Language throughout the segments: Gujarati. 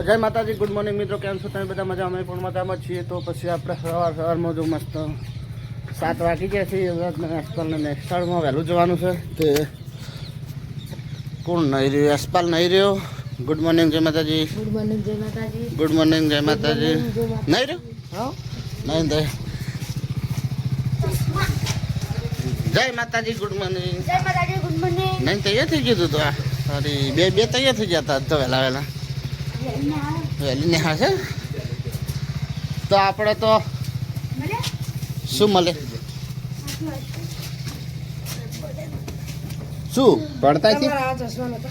જય માતાજી, ગુડ મોર્નિંગ મિત્રો. કેમ છો તમે બધા? મજા, અમે પણ મજામાં છીએ. તો પછી આપણે સવારમાં જો મસ્ત 7 વાગી ગયા છે. એસપાલને નેક્સ્ટાળમાં વહેલું જવાનું છે. તે કોણ નહીં રહ્યું? એસપાલ નહીં રહ્યો. ગુડ મોર્નિંગ, જય માતાજી. ગુડ મોર્નિંગ, જય માતાજી. ગુડ મોર્નિંગ, જય માતાજી. નહીં રહ્યો? હા, નહીં દે. જય માતાજી, ગુડ મોર્નિંગ. જય માતાજી, ગુડ મોર્નિંગ. નહીં તૈયાર થઈ ગયું તો આ સોરી બે તૈયાર થઈ ગયા હતા તો વહેલા વહેલી નિહાળ છે. તો આપણે તો શું મળે? શું પડતા છે?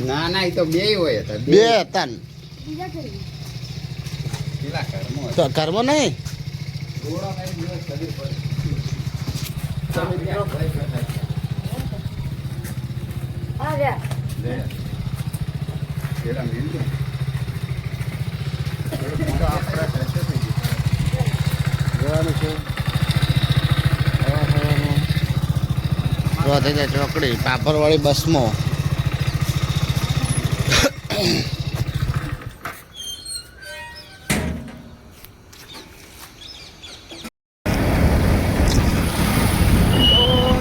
ના ના, એ તો બે હોય હતા. બે હતા ને તો કર્મ નહીં. જોવાનું છે થઈ જાય ચોકડી પાપરવાળી બસમાં.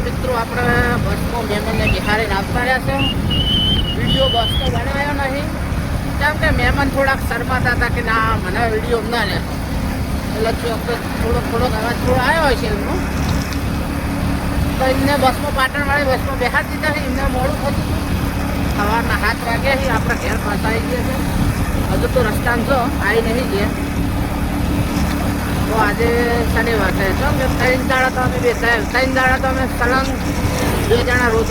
મિત્રો આપણે બસમાં મહેમાનને બિહારીને આપતા રહ્યા છે. વિડીયો બસનો બનાવ્યો નહીં કેમ કે મહેમાન થોડાક શરમાતા હતા કે ના મને વિડીયો ના લે, એટલે થોડોક અવાજ થોડો આવ્યો હોય છે એમનો. તો એમને બસમાં પાટણવાળી બસમાં બેહાડી દીધા છે. એમને મોડું થતું હતું. સવારના 7 વાગ્યા છે. આપણે ઘેર પાછા આવી ગયા છે. હજુ તો રસ્તામાં છો આવી નહીં ગયા. તો આજે શનિવાર છે. તો કે 3 દાડા તો અમે બેસાયા. 3 દાડા તો અમે સલંગ 2 જણા રોજ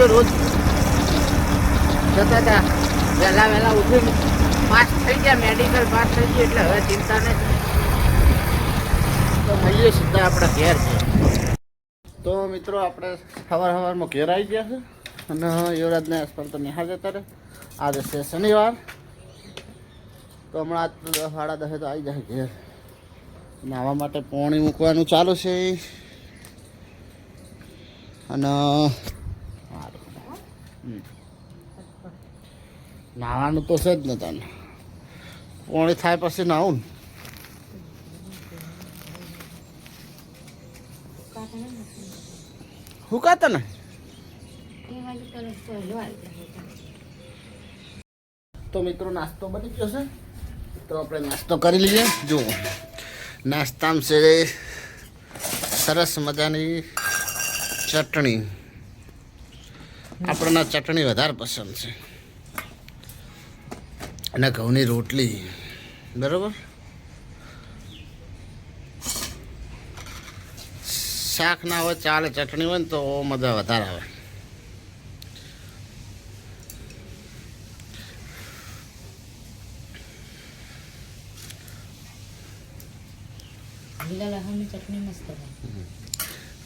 જતા હતા. વહેલા ઉઠીને પાસ થઈ ગયા, મેડિકલ પાસ થઈ ગયું એટલે હવે ચિંતા નહીં. તો મળીએ સીધા આપણા ઘેર છે. તો મિત્રો આપણે સવારમાં ઘેર આવી ગયા છે અને યુવરાજને આસપાસ તો નિહાળ જતા રહે. આજે છે શનિવાર. તો હમણાં આજ 10:30 તો આવી જાય ઘેર. નાહવા માટે પાણી મૂકવાનું ચાલુ છે અને નાહવાનું તો છે જ ને તને. પાણી થાય પછી નાહું ને. હુકાતા ને તો મિત્રો નાસ્તો બની ગયો છે. તો આપણે નાસ્તો કરી લઈએ. જુઓ નાસ્તામાં છે સરસ મજાની ચટણી. આપણને ચટણી વધારે પસંદ છે અને ઘઉંની રોટલી. બરાબર. શાક ના હોય ચાલે, ચટણી હોય ને તો મજા વધારે આવે.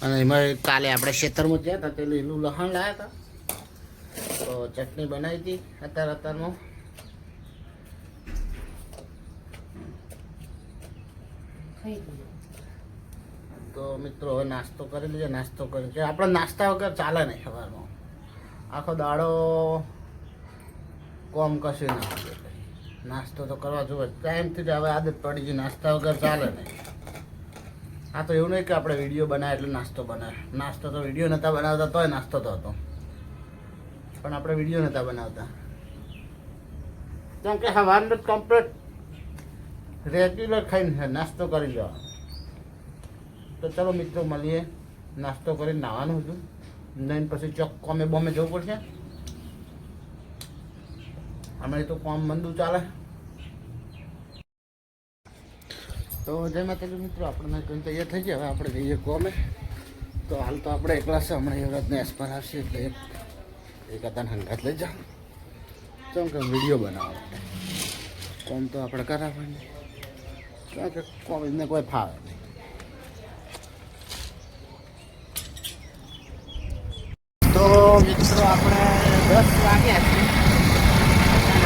અને એમાં કાલે આપણે ખેતરમાં ગયા હતા તે લીલું લસણ લાવ્યા હતા તો ચટણી બનાવી હતી અત્યારમાં. તો મિત્રો હવે નાસ્તો કરી લઈએ. નાસ્તો કરી કે આપણે નાસ્તા વગર ચાલે નહીં. સવારમાં આખો દાડો કોમ કશું ના હોય. નાસ્તો તો કરવા જોઈએ. ટાઈમથી જ હવે આદત પડી ગઈ. નાસ્તા વગર ચાલે નહીં. આ તો એવું નહીં કે આપણે વિડીયો બનાવે એટલે નાસ્તો બનાવે. નાસ્તો તો વિડીયો નહોતા બનાવતા તોય નાસ્તો તો હતો, પણ આપણે વિડીયો નહોતા બનાવતા કેમ કે સવારનું કમ્પ્લીટ રેગ્યુલર ખાઈને નાસ્તો કરી લેવાનો. તો ચલો મિત્રો મળીએ. નાસ્તો કરીને નાહવાનું હતું. નહીં પછી ચોક કોમે બોમે જવું પડશે. અમે તો કોમ મંદુ ચાલે. તો જય માતાજી મિત્રો, આપણને કંઈ તૈયાર થઈ ગયા. હવે આપણે જઈએ કોમે. તો હાલ તો આપણે એકલા છે. હમણાં યુવરાજને એસપાર આવશે એટલે એક હતા હંગાત લઈ જાઓ. કેમ કે વિડીયો બનાવવા માટે કોમ તો આપણે કરાવવાની. કારણ કે કોમ એમને કોઈ ફાવે નહીં. તો મિત્રો આપણે 10 વાગ્યા છે.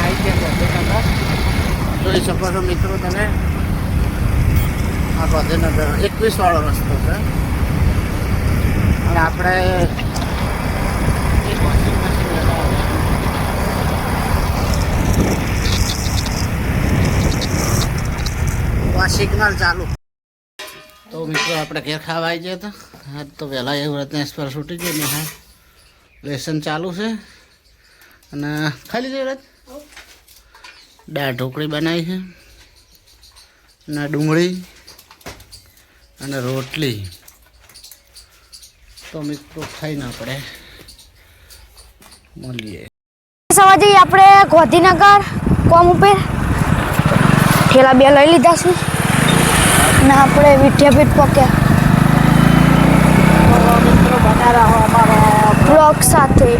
આવી ગયા જોઈ શકો છો મિત્રો તમે. આ ગાંધીનગર 21 વાળો રસ્તો છે અને આપણે એક વોશિંગ મશીન લેવા સિગ્નલ ચાલુ. તો મિત્રો આપણે ઘેર ખાવા આવી ગયા હતા. આજ તો વહેલા એવું રાતના એક્સપ્રેસ છૂટી ગયો ને હા લેસન ચાલુ છે અને ખાલી જઈ રાત દાળ ઢોકળી બનાવી છે અને ડુંગળી અને રોટલી. તો મિત્રો ખાઈને આપણે મળીએ. સવાજી આપણે ગોધીનગર કોમ ઉપર ઠેલા બે લઈ લીધા છે ને આપણે વિદ્યાપીઠ પહોંચ્યા મિત્રો બના રહો અમારો બ્લોગ સાથે.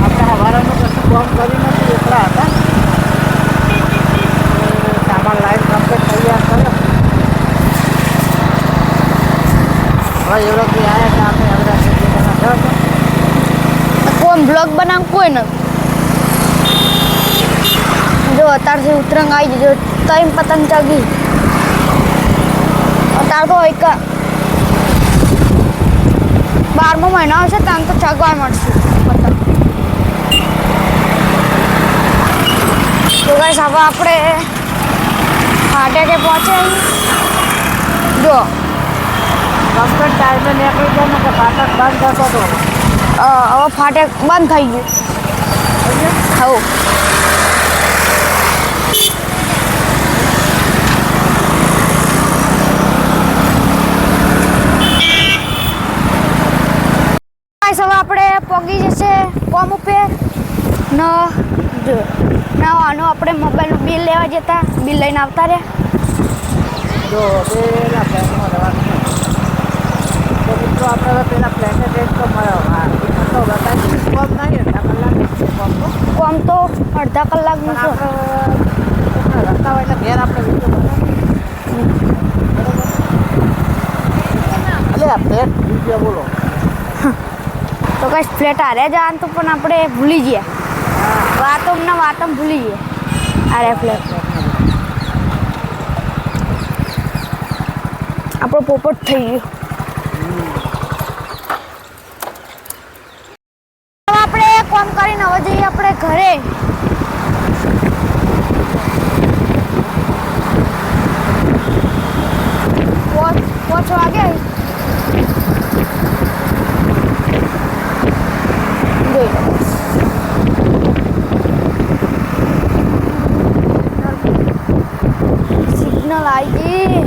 આપણે હવારાનું કશું કામ કરી નથી એકલા હતા. સામાન લાઈન કમ્પ્લીટ તૈયાર કર્યો. હવે એવડોથી આવ્યા કે આપણે એવડા કોઈ બ્લોગ બનાવ કોઈ ન જો અત્યારથી ઉતરંગ આવી જજો ત્રણ પતંગ ચગી અત્યારે તો એક 12મો મહિનો આવશે ત્યાં તો ચગવા મળશે પતંગ. તો ગાઈસ હવે આપણે ફાટેકે પહોંચે જો કમ્પ્લીટ ટાઈમે નીકળી જાય ને કે ફાટક બંધ થતો હતો. હવે ફાટેક બંધ થઈ ગયું. હા હવે આપણે પહોંચી જશે કોમ ઉપર ન જો આનો આપણે મોબાઈલનું બિલ લેવા જતા બિલ લઈને આવતા રહ્યા. જો પેલા પ્લેનમાં રહેવાનું તો મિત્રો આપણે પેલા પ્લેને રેટ તો મળ્યો. હા તો બતાવી કોમ નહીં અડધા કલાક કોમ તો કોમ તો અડધા કલાકનું પણ છે. આપણે રસ્તા હોય એટલે ઘેર આપણે વિડીયો બનાવીએ. અલે પ્લેટ વિડીયો બોલો. તો કઈ ફ્લેટ હાર્યા જવાનું તો પણ આપણે ભૂલી ગયા વાતો ભૂલી ગયા હાર્યા ફ્લેટ આપણો પોપટ થઈ ગયો. હવે આપણે કોમ કરીને હવે જઈએ આપણે ઘરે. પાંચ વાગે જોઈ લો. સિગ્નલ આવી ગઈ.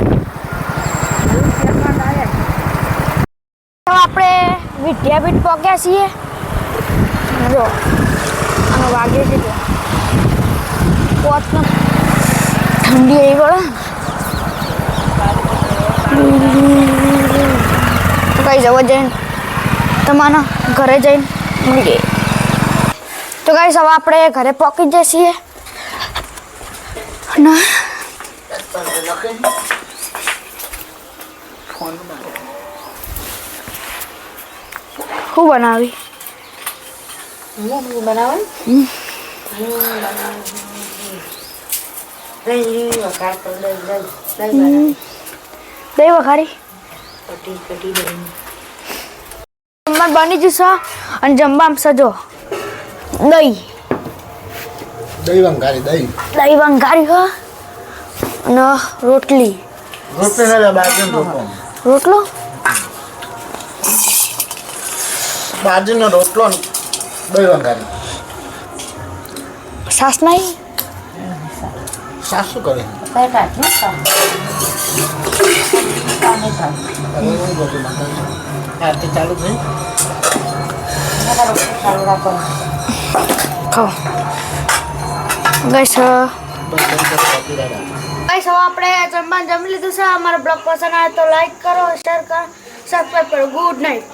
આપણે વિદ્યાપીઠ પહોંચ્યા છીએ. જો આનો વાગ્યો છે જો પોચનો ઠંડી આવી પડે કઈ જવા જઈને તમારા ઘરે જઈને મળીએ. તો ગાઈસ હવે આપણે ઘરે પહોંચી જઈએ છીએ અને શું બનાવી દહીં વઘારી જમવાનું બની જશે અને જમવામાં સજો દહીં દહીં વંગારી હ અને રોટલી રોટલો બાજુનો રોટલો દહીં વંગારી. સાસ નહીં સાસ શું કરે? આરતી ચાલુ થઈ. ખાઓ ગઈશ હવે આપણે જમવાનું જમી લીધું છે. અમારો બ્લોગ પસંદ આવે તો લાઈક કરો, શેર કરો, સબસ્ક્રાઈબ કરો. Good night.